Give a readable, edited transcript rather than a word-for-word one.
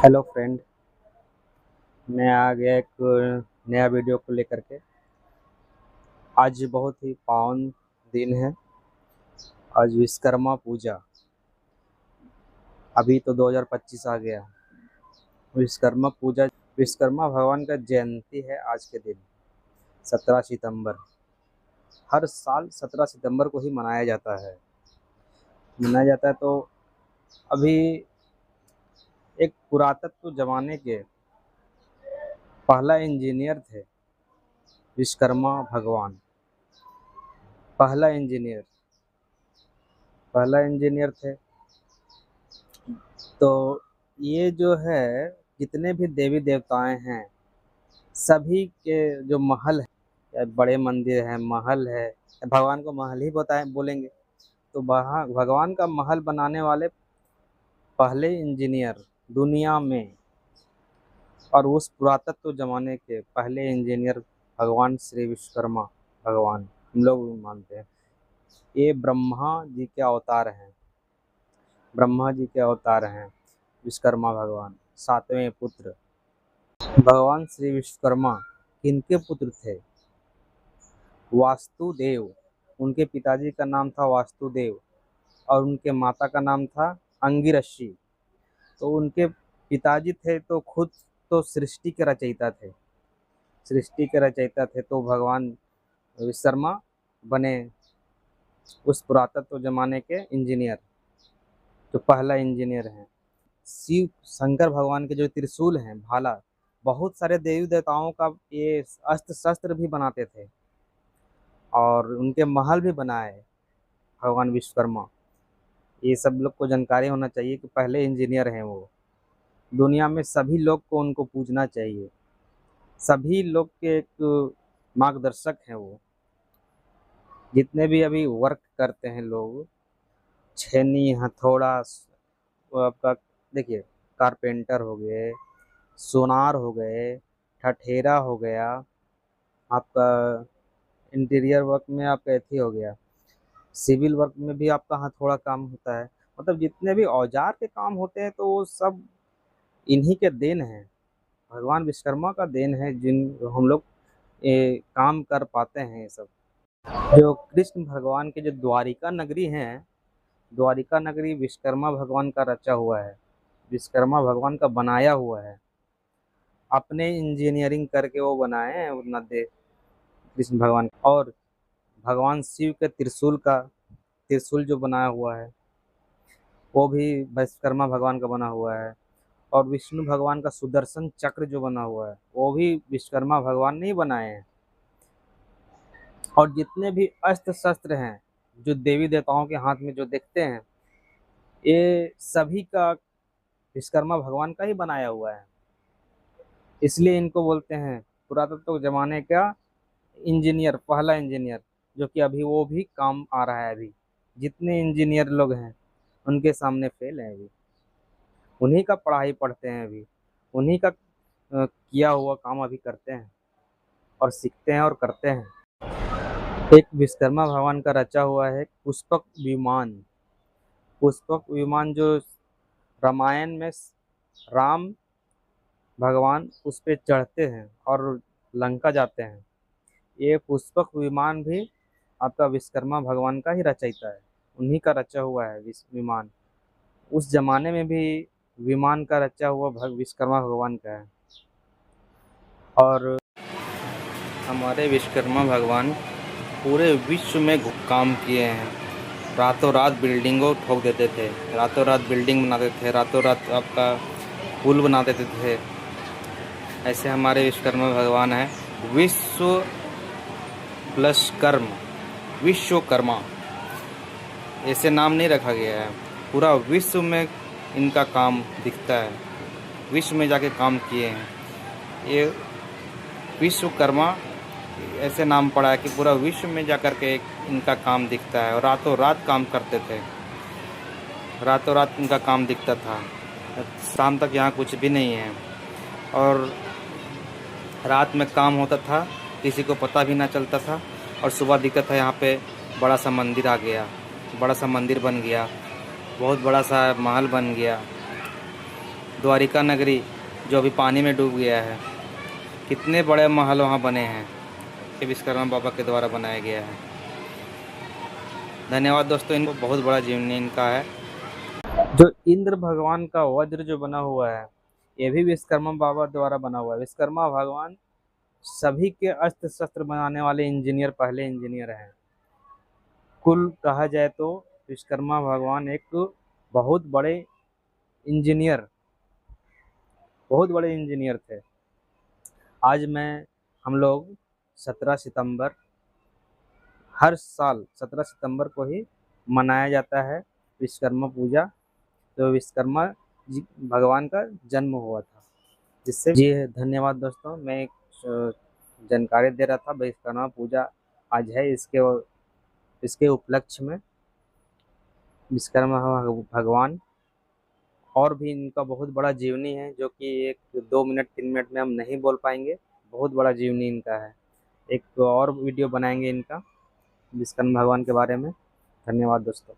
Hello friend. मैं आ गया एक नया वीडियो को लेकर के। आज बहुत ही पावन दिन है। आज विश्वकर्मा पूजा। अभी तो 2025 आ गया। विश्वकर्मा पूजा, विश्वकर्मा भगवान का जयंती है आज के दिन, 17 सितंबर। हर साल 17 सितंबर को ही मनाया जाता है। तो अभी एक पुरातत्व जमाने के पहला इंजीनियर थे विश्वकर्मा भगवान। पहला इंजीनियर पहला इंजीनियर थे। तो ये जो है, जितने भी देवी देवताएं हैं, सभी के जो महल है, या बड़े मंदिर है, महल है, भगवान को महल ही बताए बोलेंगे। तो वहाँ भगवान का महल बनाने वाले पहले इंजीनियर दुनिया में, और उस पुरातत्व जमाने के पहले इंजीनियर भगवान श्री विश्वकर्मा भगवान, हम लोग भी मानते हैं। ये ब्रह्मा जी के अवतार हैं विश्वकर्मा भगवान, सातवें पुत्र। भगवान श्री विश्वकर्मा किनके पुत्र थे? वास्तुदेव। उनके पिताजी का नाम था वास्तुदेव और उनके माता का नाम था अंगिरश्शि। तो उनके पिताजी थे तो खुद तो सृष्टि के रचयिता थे। तो भगवान विश्वकर्मा बने उस पुरातत्व जमाने के इंजीनियर, जो पहला इंजीनियर हैं। शिव शंकर भगवान के जो त्रिशूल हैं, भाला, बहुत सारे देवी देवताओं का ये अस्त्र शस्त्र भी बनाते थे और उनके महल भी बनाए भगवान विश्वकर्मा। ये सब लोग को जानकारी होना चाहिए कि पहले इंजीनियर हैं वो। दुनिया में सभी लोग को उनको पूजना चाहिए। सभी लोग के एक मार्गदर्शक हैं वो। जितने भी अभी वर्क करते हैं लोग, छेनी, हथौड़ा, वो आपका देखिए, कारपेंटर हो गए, सोनार हो गए, ठठेरा हो गया, आपका इंटीरियर वर्क में आपका एथी हो गया, सिविल वर्क में भी आपका हथौड़ा काम होता है। मतलब जितने भी औजार के काम होते हैं तो वो सब इन्हीं के देन है, भगवान विश्वकर्मा का देन है, जिन हम लोग ये काम कर पाते हैं। ये सब जो कृष्ण भगवान के जो द्वारिका नगरी है, द्वारिका नगरी विश्वकर्मा भगवान का रचा हुआ है, विश्वकर्मा भगवान का बनाया हुआ है। अपने इंजीनियरिंग करके वो बनाए हैं उतना दे कृष्ण भगवान। और भगवान शिव के त्रिशूल जो बनाया हुआ है, वो भी विश्वकर्मा भगवान का बना हुआ है। और विष्णु भगवान का सुदर्शन चक्र जो बना हुआ है, वो भी विश्वकर्मा भगवान ने ही बनाए हैं। और जितने भी अस्त्र शस्त्र हैं जो देवी देवताओं के हाथ में जो देखते हैं, ये सभी का विश्वकर्मा भगवान का ही बनाया हुआ है। इसलिए इनको बोलते हैं पुरातत्व जमाने का इंजीनियर, पहला इंजीनियर, जो कि अभी वो भी काम आ रहा है। अभी जितने इंजीनियर लोग हैं उनके सामने फेल है अभी। उन्हीं का पढ़ाई पढ़ते हैं अभी, उन्हीं का किया हुआ काम अभी करते हैं और सीखते हैं और करते हैं। एक विश्वकर्मा भगवान का रचा हुआ है पुष्पक विमान। पुष्पक विमान जो रामायण में राम भगवान उस पे चढ़ते हैं और लंका जाते हैं, ये पुष्पक विमान भी आपका विश्वकर्मा भगवान का ही रचयिता है, उन्हीं का रचा हुआ है विमान। उस जमाने में भी विमान का रचा हुआ विश्वकर्मा भगवान का है। और हमारे विश्वकर्मा भगवान पूरे विश्व में काम किए हैं। रातों रात बिल्डिंगों ठोक देते थे, रातों रात बिल्डिंग बनाते थे, रातों रात आपका पुल बना देते थे। ऐसे हमारे विश्वकर्मा भगवान हैं। विश्व प्लस कर्म, विश्वकर्मा, ऐसे नाम नहीं रखा गया है। पूरा विश्व में इनका काम दिखता है, विश्व में जाके काम किए हैं। ये विश्वकर्मा ऐसे नाम पड़ा है कि पूरा विश्व में जाकर के इनका काम दिखता है। और रातों रात काम करते थे, रातों रात इनका काम दिखता था। शाम तक यहाँ कुछ भी नहीं है और रात में काम होता था, किसी को पता भी ना चलता था। और सुबह दिखता था यहाँ पे बड़ा सा मंदिर आ गया, बड़ा सा मंदिर बन गया, बहुत बड़ा सा महल बन गया, द्वारिका नगरी जो अभी पानी में डूब गया है, कितने बड़े महल वहाँ बने हैं, ये विश्वकर्मा बाबा के द्वारा बनाया गया है। धन्यवाद दोस्तों, इनको बहुत बड़ा जीवनी इनका है। जो इंद्र भगवान का वज्र जो बना हुआ है, ये भी विश्वकर्मा बाबा द्वारा बना हुआ है। विश्वकर्मा भगवान सभी के अस्त्र शस्त्र बनाने वाले इंजीनियर, पहले इंजीनियर हैं। कुल कहा जाए तो विश्वकर्मा भगवान एक बहुत बड़े इंजीनियर बहुत बड़े इंजीनियर थे। आज हम लोग 17 सितंबर, हर साल 17 सितंबर को ही मनाया जाता है विश्वकर्मा पूजा। तो विश्वकर्मा जी भगवान का जन्म हुआ था, जिससे जी धन्यवाद दोस्तों। मैं एक जानकारी दे रहा था, विश्वकर्मा पूजा आज है, इसके उपलक्ष्य में विश्वकर्मा भगवान और भी इनका बहुत बड़ा जीवनी है, जो कि 1-2 मिनट 3 मिनट में हम नहीं बोल पाएंगे। बहुत बड़ा जीवनी इनका है। एक और वीडियो बनाएंगे इनका, विश्वकर्मा भगवान के बारे में। धन्यवाद दोस्तों।